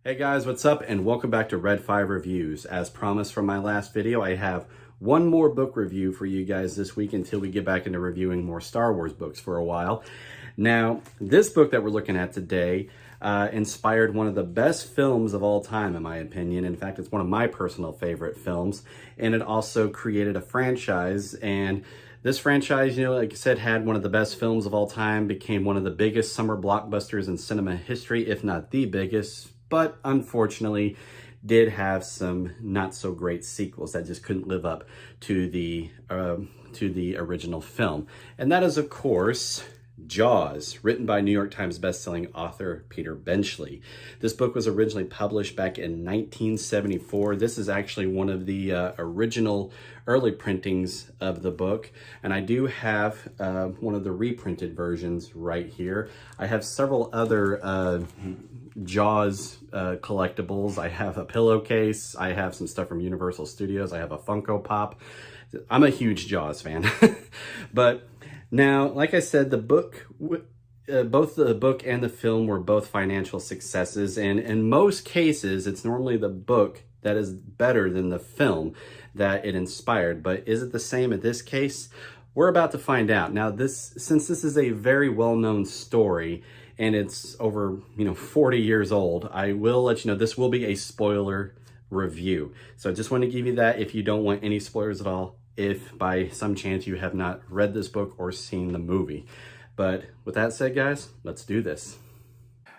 Hey guys, what's up? And welcome back to Red 5 Reviews. As promised from my last video, I have one more book review for you guys this week until we get back into reviewing more Star Wars books for a while. Now, this book that we're looking at today inspired one of the best films of all time, in my opinion. In fact, it's one of my personal favorite films, and it also created a franchise. And this franchise, like I said, had one of the best films of all time, became one of the biggest summer blockbusters in cinema history, if not the biggest, but unfortunately did have some not so great sequels that just couldn't live up to the original film. And that is, of course, Jaws, written by New York Times bestselling author Peter Benchley. This book was originally published back in 1974. This is actually one of the original early printings of the book, and I do have one of the reprinted versions right here. I have several other Jaws collectibles. I have a pillowcase. I have some stuff from Universal Studios. I have a Funko Pop. I'm a huge Jaws fan. But now, like I said, the book, both the book and the film were both financial successes. And in most cases, it's normally the book that is better than the film that it inspired. But is it the same in this case? We're about to find out. Now, since this is a very well-known story, and it's over, 40 years old, I will let you know this will be a spoiler review. So I just want to give you that if you don't want any spoilers at all, if by some chance you have not read this book or seen the movie. But with that said, guys, let's do this.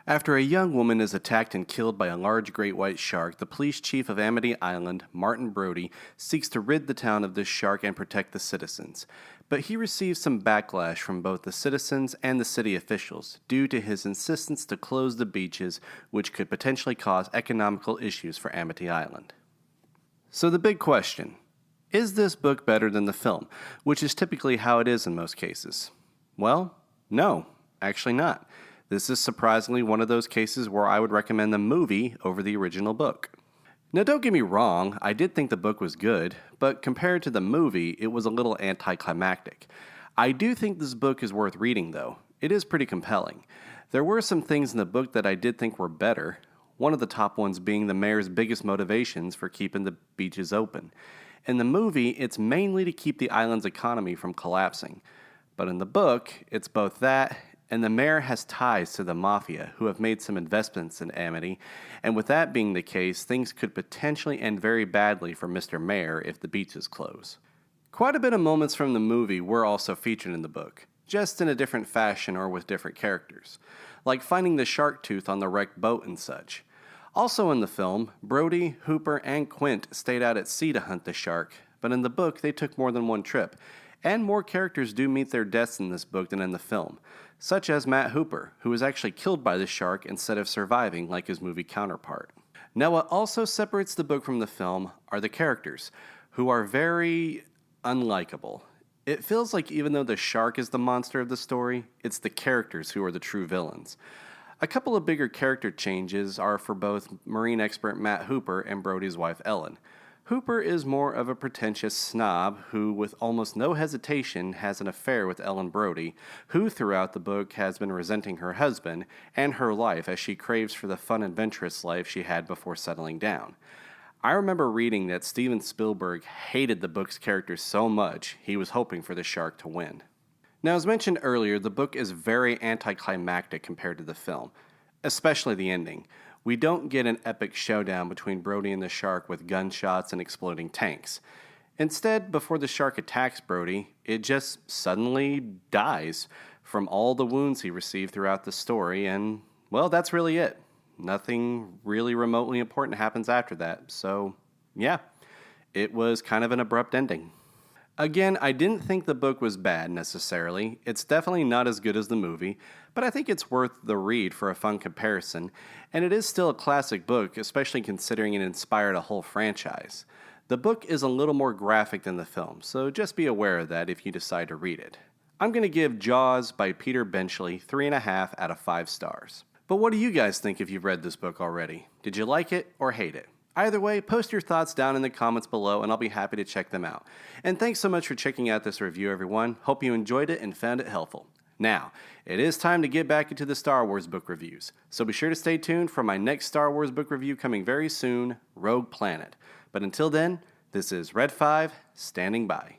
After a young woman is attacked and killed by a large great white shark, the police chief of Amity Island, Martin Brody, seeks to rid the town of this shark and protect the citizens. But he receives some backlash from both the citizens and the city officials due to his insistence to close the beaches, which could potentially cause economical issues for Amity Island. So the big question, is this book better than the film, which is typically how it is in most cases? Well, no, actually not. This is surprisingly one of those cases where I would recommend the movie over the original book. Now, don't get me wrong, I did think the book was good, but compared to the movie, it was a little anticlimactic. I do think this book is worth reading, though. It is pretty compelling. There were some things in the book that I did think were better, one of the top ones being the mayor's biggest motivations for keeping the beaches open. In the movie, it's mainly to keep the island's economy from collapsing. But in the book, it's both that, and the mayor has ties to the mafia, who have made some investments in Amity, and with that being the case, things could potentially end very badly for Mr. Mayor if the beaches close. Quite a bit of moments from the movie were also featured in the book, just in a different fashion or with different characters, like finding the shark tooth on the wrecked boat and such. Also in the film, Brody, Hooper, and Quint stayed out at sea to hunt the shark, but in the book they took more than one trip, and more characters do meet their deaths in this book than in the film, such as Matt Hooper, who was actually killed by the shark instead of surviving like his movie counterpart. Now, what also separates the book from the film are the characters, who are very unlikable. It feels like even though the shark is the monster of the story, it's the characters who are the true villains. A couple of bigger character changes are for both marine expert Matt Hooper and Brody's wife Ellen. Hooper is more of a pretentious snob who, with almost no hesitation, has an affair with Ellen Brody, who throughout the book has been resenting her husband and her life as she craves for the fun, adventurous life she had before settling down. I remember reading that Steven Spielberg hated the book's characters so much he was hoping for the shark to win. Now, as mentioned earlier, the book is very anticlimactic compared to the film, especially the ending. We don't get an epic showdown between Brody and the shark with gunshots and exploding tanks. Instead, before the shark attacks Brody, it just suddenly dies from all the wounds he received throughout the story, and, well, that's really it. Nothing really remotely important happens after that, so, yeah, it was kind of an abrupt ending. Again, I didn't think the book was bad necessarily. It's definitely not as good as the movie, but I think it's worth the read for a fun comparison, and it is still a classic book, especially considering it inspired a whole franchise. The book is a little more graphic than the film, so just be aware of that if you decide to read it. I'm going to give Jaws by Peter Benchley 3.5 out of 5 stars. But what do you guys think if you've read this book already? Did you like it or hate it? Either way, post your thoughts down in the comments below and I'll be happy to check them out. And thanks so much for checking out this review, everyone. Hope you enjoyed it and found it helpful. Now, it is time to get back into the Star Wars book reviews, so be sure to stay tuned for my next Star Wars book review coming very soon, Rogue Planet. But until then, this is Red 5 standing by.